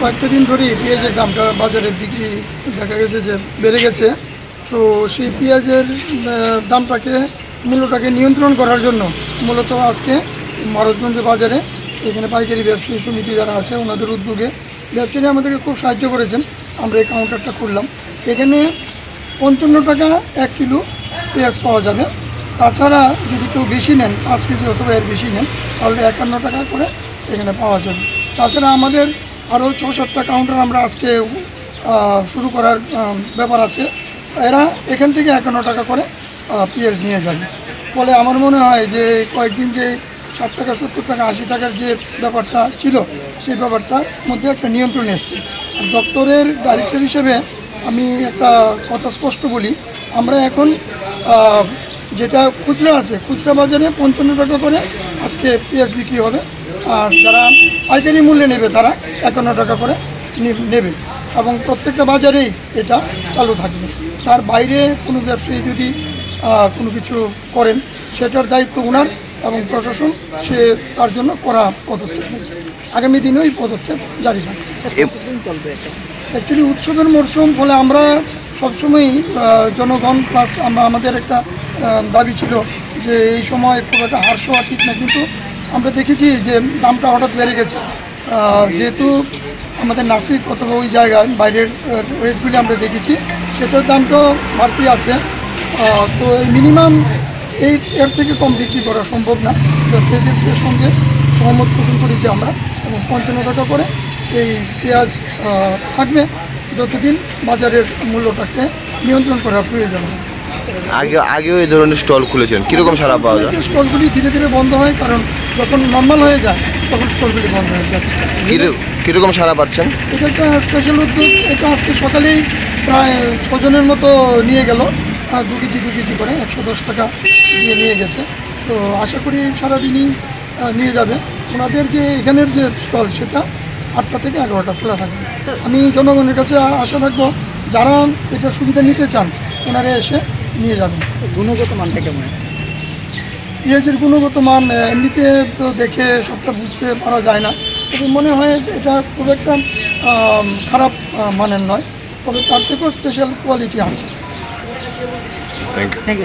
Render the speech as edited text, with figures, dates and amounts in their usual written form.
কয়েকটা দিন ধরেই পেঁয়াজের দামটা বাজারে বিক্রি দেখা গেছে যে বেড়ে গেছে। তো সেই পেঁয়াজের দামটাকে মূল্যটাকে নিয়ন্ত্রণ করার জন্য মূলত আজকে মহারাজগঞ্জ বাজারে এখানে পাইকারি ব্যবসায়ী সমিতি যারা আছে ওনাদের উদ্যোগে ব্যবসায়ীরা আমাদেরকে খুব সাহায্য করেছেন। আমরা এই কাউন্টারটা করলাম। এখানে 55 টাকা 1 কিলো পেঁয়াজ পাওয়া যাবে। তাছাড়া যদি কেউ বেশি নেন 5 কেজি অথবা এর বেশি নেন তাহলে 51 টাকা করে এখানে পাওয়া যাবে। তাছাড়া আমাদের আরও 6-7টা কাউন্টার আমরা আজকে শুরু করার ব্যাপার আছে। এরা এখান থেকে 51 টাকা করে পেঁয়াজ নিয়ে যাবে। ফলে আমার মনে হয় যে কয়েকদিন যে 60 টাকা 70 টাকা 80 টাকার যে ব্যাপারটা ছিল সেই ব্যাপারটার মধ্যে একটা নিয়ন্ত্রণ এসছে। আর দপ্তরের ডাইরেক্টর হিসেবে আমি একটা কথা স্পষ্ট বলি, আমরা এখন যেটা খুচরা আছে খুচরা বাজারে 55 টাকা করে আজকে পেঁয়াজ বিক্রি হবে। আর যারা পাইকারি মূল্যে নেবে তারা 51 টাকা করে নেবে এবং প্রত্যেকটা বাজারেই এটা চালু থাকবে। তার বাইরে কোনো ব্যবসায়ী যদি কোনো কিছু করেন সেটার দায়িত্ব ওনার এবং প্রশাসন সে তার জন্য করা পদক্ষেপ নেবে। আগামী দিনেও এই পদক্ষেপ জারি থাকবে। অ্যাকচুয়ালি উৎসবের মরশুম ফলে আমরা সবসময়ই জনগণ প্লাস আমাদের একটা দাবি ছিল যে এই সময় খুব একটা হ্রাস হওয়া ঠিক না, কিন্তু আমরা দেখেছি যে দামটা হঠাৎ বেড়ে গেছে। যেহেতু আমাদের নাসিক অথবা ওই জায়গায় বাইরের রেটগুলি আমরা দেখেছি সেটার দামটাও বাড়তি আছে। তো এই মিনিমাম এর থেকে কম বিক্রি করা সম্ভব না। ব্যবসায়ীদের সঙ্গে সহমত পোষণ করেছি আমরা এবং 55 টাকা করে এই পেঁয়াজ থাকবে যতদিন বাজারের মূল্যটাকে নিয়ন্ত্রণ করা প্রয়োজন। আগেও এই ধরনের স্টল খুলেছেন, কীরকম সাড়া পাওয়া যায়? স্টলগুলি ধীরে ধীরে বন্ধ হয়, কারণ যখন নর্মাল হয়ে যায় তখন স্টলগুলি বন্ধ হয়ে যায়। কীরকম সাড়া পাচ্ছেন? এটা একটা স্পেশাল উদ্যোগ। এটা আজকে সকালেই প্রায় 6 জনের মতো নিয়ে গেল, 2 কেজি করে 110 টাকা দিয়ে নিয়ে গেছে। তো আশা করি সারাদিনই নিয়ে যাবে। ওনাদের যে এখানের যে স্টল সেটা 8টা থেকে 11টা খোলা থাকবে। আমি জনগণের কাছে আশা রাখবো যারা এটা সুবিধা নিতে চান ওনারা এসে নিয়ে যাবেন। গুণগত মানটা কেমন? পেঁয়াজের গুণগত মান এমনিতে তো দেখে সবটা বুঝতে পারা যায় না, তবে মনে হয় এটা খুব একটা খারাপ মানের নয়, তবে তার থেকেও স্পেশাল কোয়ালিটি আছে। Thank you.